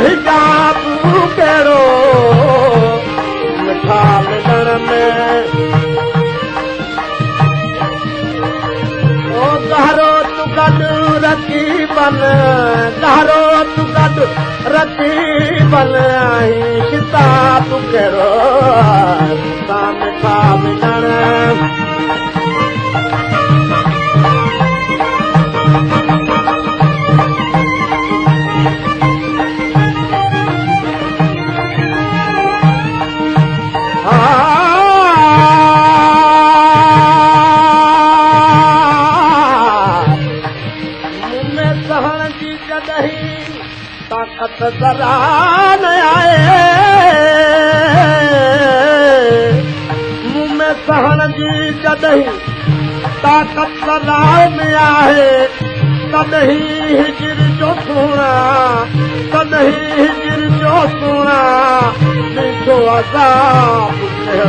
हिजाब कहिड़ो मिठा मिलण में ओ गहरो तूं गॾु रकीबन गहरो तूं गॾु रकीबन किताब कहिड़ो मिठा मिलण ताकत जरा न आए मुंह में सहण जी जॾहिं ताकत जरा में आहे तॾहिं हिजर जो सुणा तॾहिं हिजर जो सुणा ॾिठो अज़ाब मिठा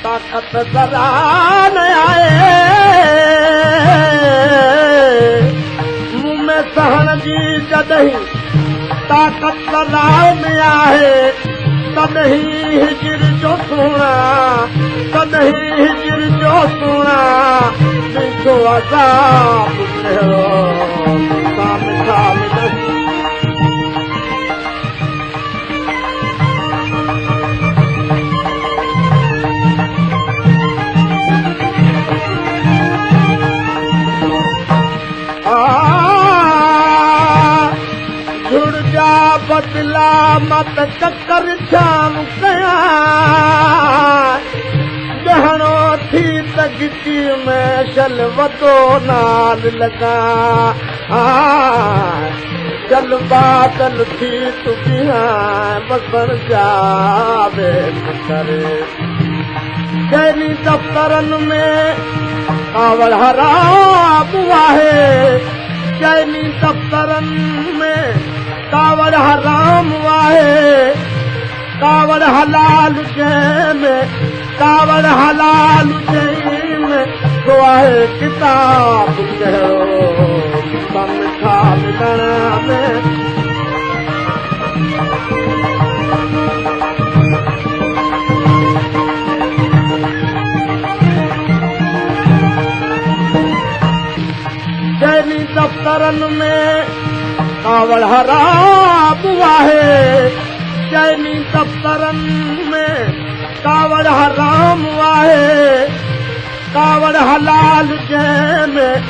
ताकत जरा न आए मुंह में सहण जी जॾहिं ताकत जरा में आहे तॾहिं हिजर जो सुणा तॾहिं हिजर जो सुणा ॾिठो अज़ाब कहिड़ो मिठा मिलण बदला मत चक्कर जाम कया गहनो थी त गिटी में शल वॾो नाल लॻा चल बादल थी तूं बीहां बसर जावे करे कहिड़ी दफ़्तरनि में कावड़ हराम आहे कहिड़ी दफ़्तरनि में कावड़ हराम आहे कावड़ हलाल जंहिंमें कावड़ हलाल जंहिंमें तो आहे किताब कहिड़ो मिठा मिलण में जंहिं दफ़्तरनि में कावड़ हराम आहे जंहिं दफ़्तरनि में कावड़ हराम आहे कावड़ हलाल जंहिंमें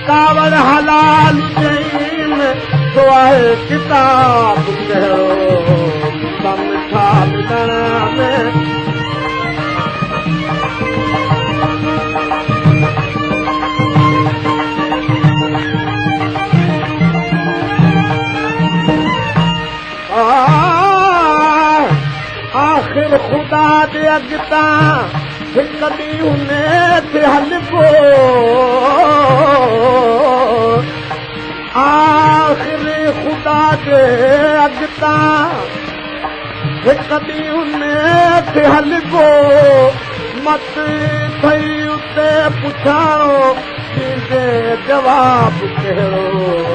कावड़ हलाल जंहिंमें तो आहे किताब कहिड़ो मिठा मिलण में आखिर खुदा दे अॻितां हिकु ॾींहुं नेठि हलिबो आखिर खुदा दे अॻितां हिकु ॾींहुं नेठि हलिबो मत भई उते पुछाणो तुंहिंजे जवाब कहिड़ो